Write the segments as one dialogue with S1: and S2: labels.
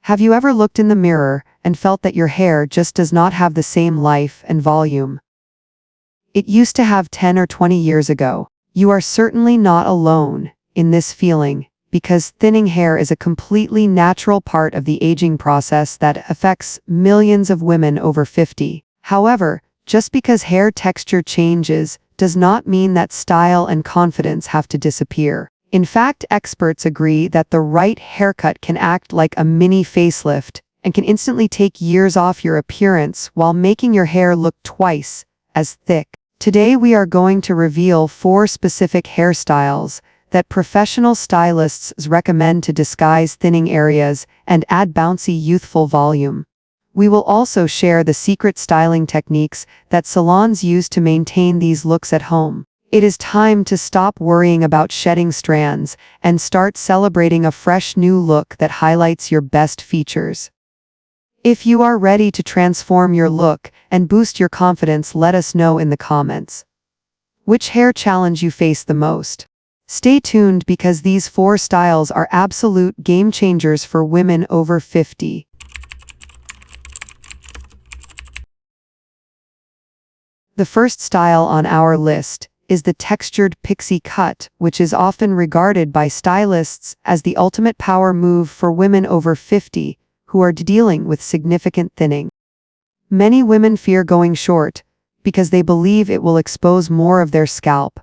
S1: Have you ever looked in the mirror and felt that your hair just does not have the same life and volume it used to have 10 or 20 years ago? You are certainly not alone in this feeling, because thinning hair is a completely natural part of the aging process that affects millions of women over 50. However, just because hair texture changes does not mean that style and confidence have to disappear. In fact, experts agree that the right haircut can act like a mini facelift and can instantly take years off your appearance while making your hair look twice as thick. Today we are going to reveal 4 specific hairstyles that professional stylists recommend to disguise thinning areas and add bouncy youthful volume. We will also share the secret styling techniques that salons use to maintain these looks at home. It is time to stop worrying about shedding strands and start celebrating a fresh new look that highlights your best features. If you are ready to transform your look and boost your confidence, let us know in the comments which hair challenge you face the most. Stay tuned because these 4 styles are absolute game changers for women over 50. The first style on our list is the textured pixie cut, which is often regarded by stylists as the ultimate power move for women over 50 who are dealing with significant thinning. Many women fear going short because they believe it will expose more of their scalp,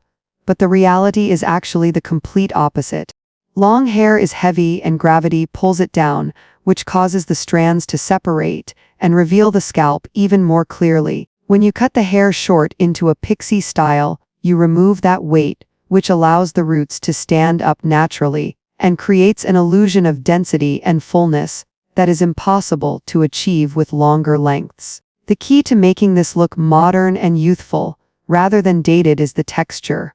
S1: but the reality is actually the complete opposite. Long hair is heavy and gravity pulls it down, which causes the strands to separate and reveal the scalp even more clearly. When you cut the hair short into a pixie style, you remove that weight, which allows the roots to stand up naturally and creates an illusion of density and fullness that is impossible to achieve with longer lengths. The key to making this look modern and youthful, rather than dated, is the texture.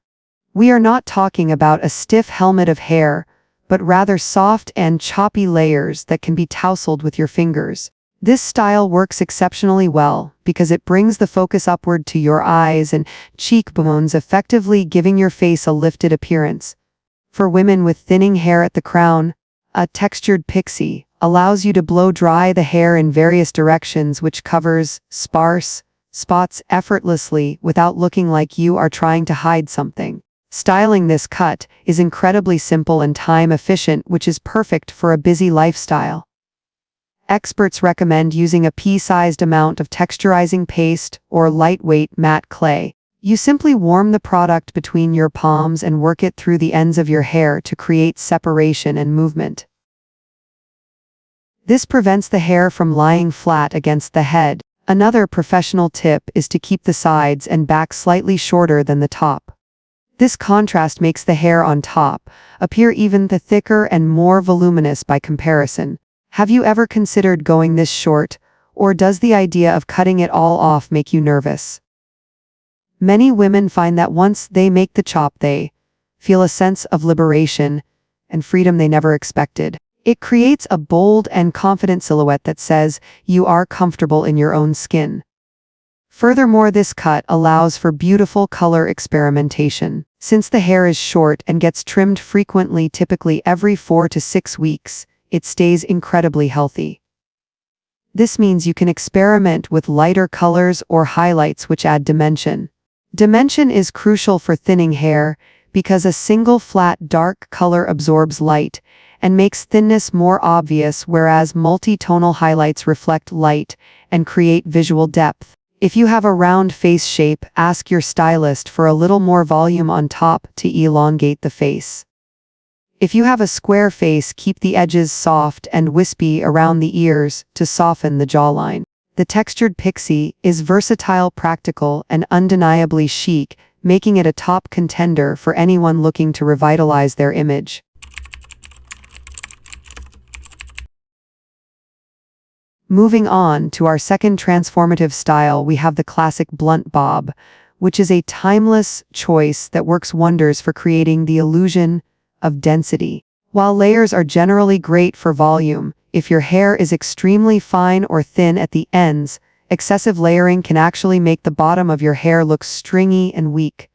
S1: We are not talking about a stiff helmet of hair, but rather soft and choppy layers that can be tousled with your fingers. This style works exceptionally well because it brings the focus upward to your eyes and cheekbones, effectively giving your face a lifted appearance. For women with thinning hair at the crown, a textured pixie allows you to blow dry the hair in various directions, which covers sparse spots effortlessly without looking like you are trying to hide something. Styling this cut is incredibly simple and time efficient, which is perfect for a busy lifestyle. Experts recommend using a pea-sized amount of texturizing paste or lightweight matte clay. You simply warm the product between your palms and work it through the ends of your hair to create separation and movement. This prevents the hair from lying flat against the head. Another professional tip is to keep the sides and back slightly shorter than the top. This contrast makes the hair on top appear even thicker and more voluminous by comparison. Have you ever considered going this short, or does the idea of cutting it all off make you nervous? Many women find that once they make the chop, they feel a sense of liberation and freedom they never expected. It creates a bold and confident silhouette that says you are comfortable in your own skin. Furthermore, this cut allows for beautiful color experimentation. Since the hair is short and gets trimmed frequently, typically every 4 to 6 weeks, it stays incredibly healthy. This means you can experiment with lighter colors or highlights which add dimension. Dimension is crucial for thinning hair because a single flat dark color absorbs light and makes thinness more obvious, whereas multi-tonal highlights reflect light and create visual depth. If you have a round face shape, ask your stylist for a little more volume on top to elongate the face. If you have a square face, keep the edges soft and wispy around the ears to soften the jawline. The textured pixie is versatile, practical, and undeniably chic, making it a top contender for anyone looking to revitalize their image. Moving on to our second transformative style, we have the classic blunt bob, which is a timeless choice that works wonders for creating the illusion of density. While layers are generally great for volume, if your hair is extremely fine or thin at the ends, excessive layering can actually make the bottom of your hair look stringy and weak.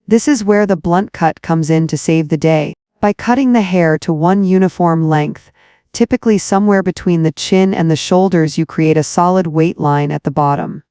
S1: This is where the blunt cut comes in to save the day. By cutting the hair to one uniform length, Typically somewhere between the chin and the shoulders, you create a solid weight line at the bottom.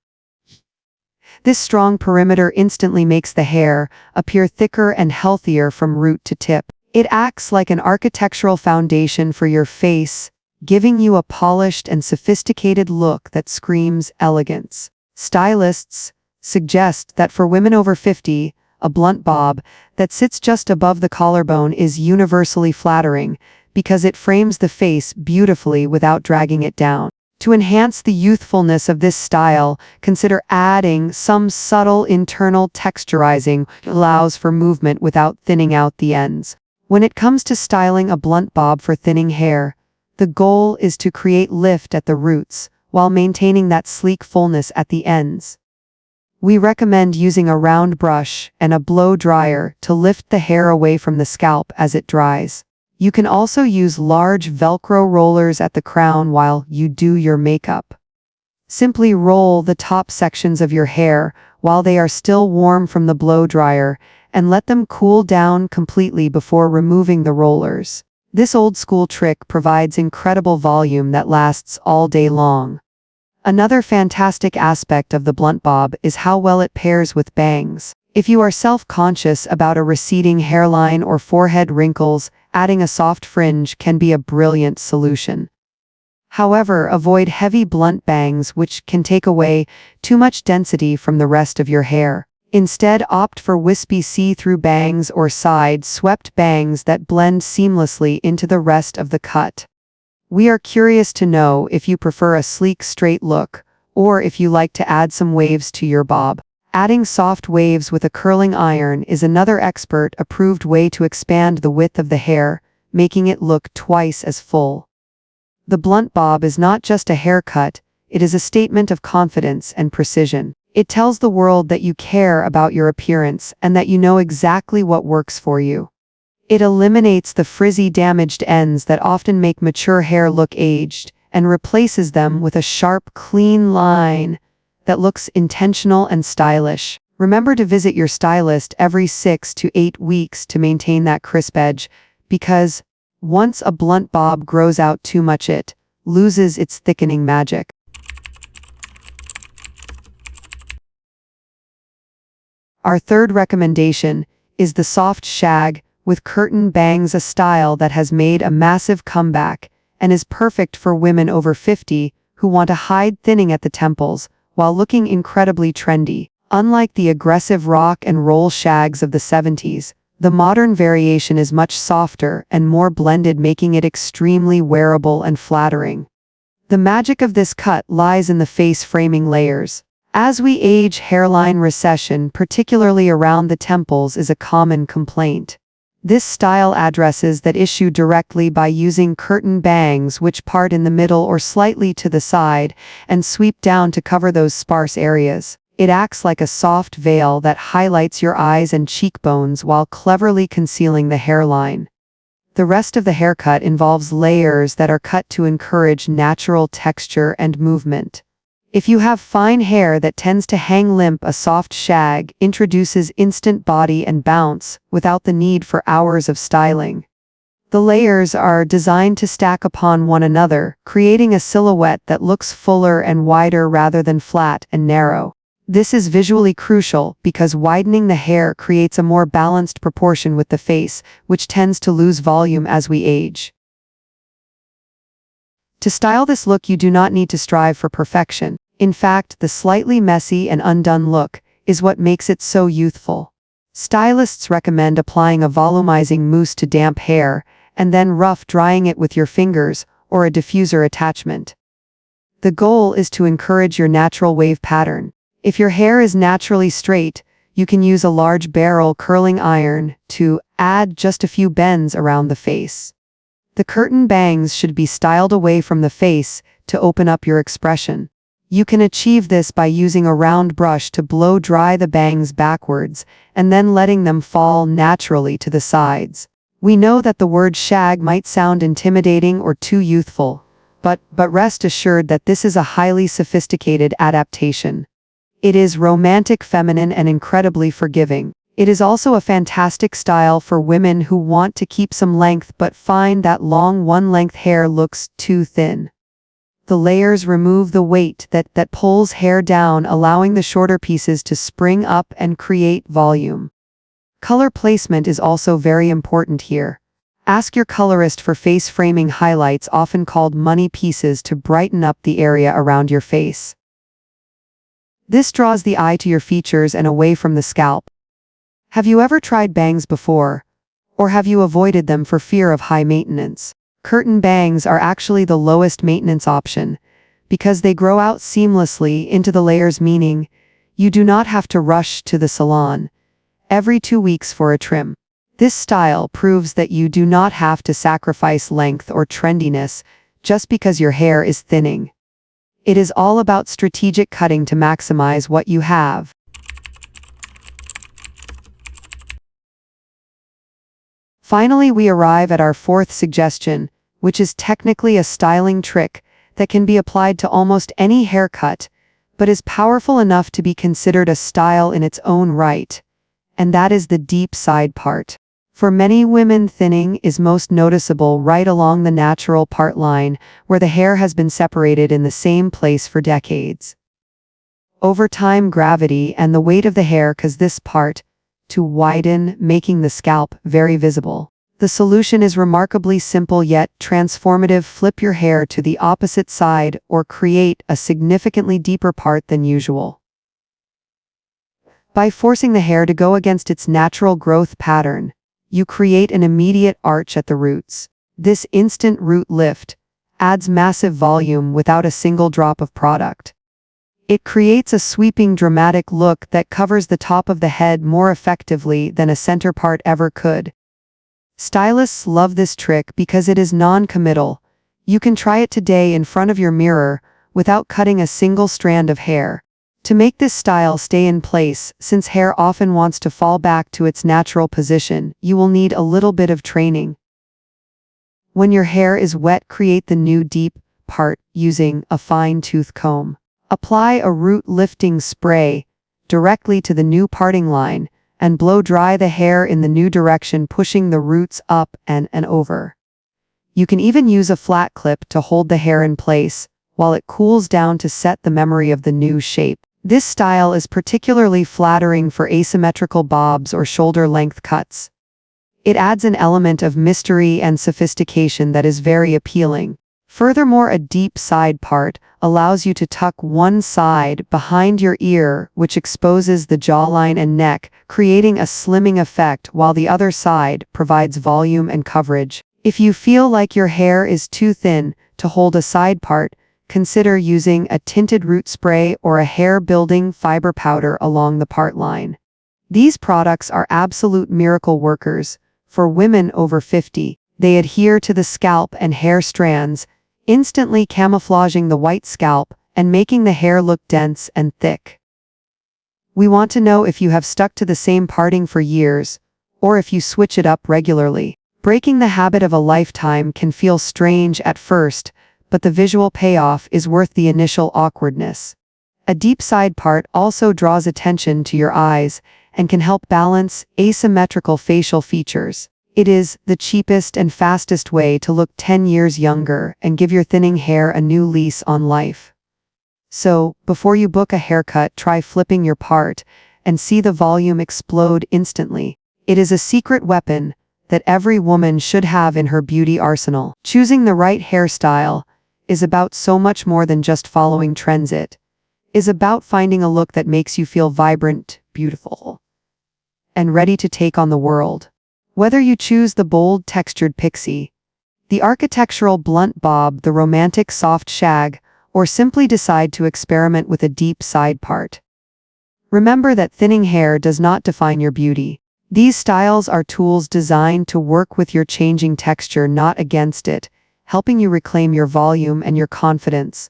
S1: This strong perimeter instantly makes the hair appear thicker and healthier from root to tip. It acts like an architectural foundation for your face, giving you a polished and sophisticated look that screams elegance. Stylists suggest that for women over 50, a blunt bob that sits just above the collarbone is universally flattering because it frames the face beautifully without dragging it down. To enhance the youthfulness of this style, consider adding some subtle internal texturizing that allows for movement without thinning out the ends. When it comes to styling a blunt bob for thinning hair, the goal is to create lift at the roots while maintaining that sleek fullness at the ends. We recommend using a round brush and a blow dryer to lift the hair away from the scalp as it dries. You can also use large Velcro rollers at the crown while you do your makeup. Simply roll the top sections of your hair while they are still warm from the blow dryer and let them cool down completely before removing the rollers. This old-school trick provides incredible volume that lasts all day long. Another fantastic aspect of the blunt bob is how well it pairs with bangs. If you are self-conscious about a receding hairline or forehead wrinkles, adding a soft fringe can be a brilliant solution. However, avoid heavy blunt bangs, which can take away too much density from the rest of your hair. Instead, opt for wispy see-through bangs or side-swept bangs that blend seamlessly into the rest of the cut. We are curious to know if you prefer a sleek, straight look, or if you like to add some waves to your bob. Adding soft waves with a curling iron is another expert-approved way to expand the width of the hair, making it look twice as full. The blunt bob is not just a haircut, it is a statement of confidence and precision. It tells the world that you care about your appearance and that you know exactly what works for you. It eliminates the frizzy, damaged ends that often make mature hair look aged and replaces them with a sharp, clean line that looks intentional and stylish. Remember to visit your stylist every 6 to 8 weeks to maintain that crisp edge, because once a blunt bob grows out too much, it loses its thickening magic. Our third recommendation is the soft shag with curtain bangs, a style that has made a massive comeback and is perfect for women over 50 who want to hide thinning at the temples while looking incredibly trendy. Unlike the aggressive rock and roll shags of the 70s, the modern variation is much softer and more blended, making it extremely wearable and flattering. The magic of this cut lies in the face framing layers. As we age, hairline recession, particularly around the temples, is a common complaint. This style addresses that issue directly by using curtain bangs which part in the middle or slightly to the side and sweep down to cover those sparse areas. It acts like a soft veil that highlights your eyes and cheekbones while cleverly concealing the hairline. The rest of the haircut involves layers that are cut to encourage natural texture and movement. If you have fine hair that tends to hang limp, a soft shag introduces instant body and bounce without the need for hours of styling. The layers are designed to stack upon one another, creating a silhouette that looks fuller and wider rather than flat and narrow. This is visually crucial because widening the hair creates a more balanced proportion with the face, which tends to lose volume as we age. To style this look, you do not need to strive for perfection. In fact, the slightly messy and undone look is what makes it so youthful. Stylists recommend applying a volumizing mousse to damp hair and then rough drying it with your fingers or a diffuser attachment. The goal is to encourage your natural wave pattern. If your hair is naturally straight, you can use a large barrel curling iron to add just a few bends around the face. The curtain bangs should be styled away from the face to open up your expression. You can achieve this by using a round brush to blow dry the bangs backwards and then letting them fall naturally to the sides. We know that the word shag might sound intimidating or too youthful, but rest assured that this is a highly sophisticated adaptation. It is romantic, feminine, and incredibly forgiving. It is also a fantastic style for women who want to keep some length but find that long one-length hair looks too thin. The layers remove the weight that pulls hair down, allowing the shorter pieces to spring up and create volume. Color placement is also very important here. Ask your colorist for face framing highlights, often called money pieces, to brighten up the area around your face. This draws the eye to your features and away from the scalp. Have you ever tried bangs before? Or have you avoided them for fear of high maintenance? Curtain bangs are actually the lowest maintenance option because they grow out seamlessly into the layers, meaning you do not have to rush to the salon every 2 weeks for a trim. This style proves that you do not have to sacrifice length or trendiness just because your hair is thinning. It is all about strategic cutting to maximize what you have. Finally, we arrive at our fourth suggestion, which is technically a styling trick that can be applied to almost any haircut, but is powerful enough to be considered a style in its own right, and that is the deep side part. For many women, thinning is most noticeable right along the natural part line, where the hair has been separated in the same place for decades. Over time, gravity and the weight of the hair cause this part to widen, making the scalp very visible. The solution is remarkably simple yet transformative. Flip your hair to the opposite side or create a significantly deeper part than usual. By forcing the hair to go against its natural growth pattern, you create an immediate arch at the roots. This instant root lift adds massive volume without a single drop of product. It creates a sweeping, dramatic look that covers the top of the head more effectively than a center part ever could. Stylists love this trick because it is non-committal. You can try it today in front of your mirror without cutting a single strand of hair. To make this style stay in place, since hair often wants to fall back to its natural position, you will need a little bit of training. When your hair is wet, create the new deep part using a fine-tooth comb. Apply a root lifting spray directly to the new parting line and blow dry the hair in the new direction, pushing the roots up and over. You can even use a flat clip to hold the hair in place while it cools down to set the memory of the new shape. This style is particularly flattering for asymmetrical bobs or shoulder-length cuts. It adds an element of mystery and sophistication that is very appealing. Furthermore, a deep side part allows you to tuck one side behind your ear, which exposes the jawline and neck, creating a slimming effect, while the other side provides volume and coverage. If you feel like your hair is too thin to hold a side part, consider using a tinted root spray or a hair-building fiber powder along the part line. These products are absolute miracle workers. For women over 50, they adhere to the scalp and hair strands, instantly camouflaging the white scalp and making the hair look dense and thick. We want to know if you have stuck to the same parting for years, or if you switch it up regularly. Breaking the habit of a lifetime can feel strange at first, but the visual payoff is worth the initial awkwardness. A deep side part also draws attention to your eyes and can help balance asymmetrical facial features. It is the cheapest and fastest way to look 10 years younger and give your thinning hair a new lease on life. So, before you book a haircut, try flipping your part and see the volume explode instantly. It is a secret weapon that every woman should have in her beauty arsenal. Choosing the right hairstyle is about so much more than just following trends. It is about finding a look that makes you feel vibrant, beautiful, and ready to take on the world. Whether you choose the bold textured pixie, the architectural blunt bob, the romantic soft shag, or simply decide to experiment with a deep side part, remember that thinning hair does not define your beauty. These styles are tools designed to work with your changing texture, not against it, helping you reclaim your volume and your confidence.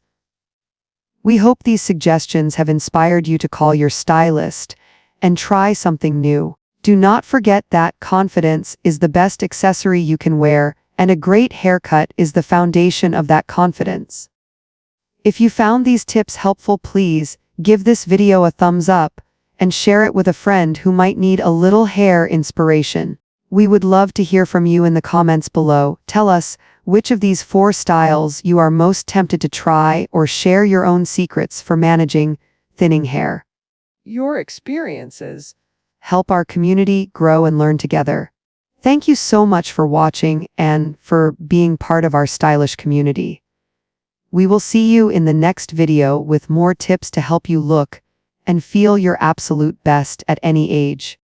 S1: We hope these suggestions have inspired you to call your stylist and try something new. Do not forget that confidence is the best accessory you can wear, and a great haircut is the foundation of that confidence. If you found these tips helpful, please give this video a thumbs up and share it with a friend who might need a little hair inspiration. We would love to hear from you in the comments below. Tell us which of these 4 styles you are most tempted to try, or share your own secrets for managing thinning hair. Your experiences help our community grow and learn together. Thank you so much for watching and for being part of our stylish community. We will see you in the next video with more tips to help you look and feel your absolute best at any age.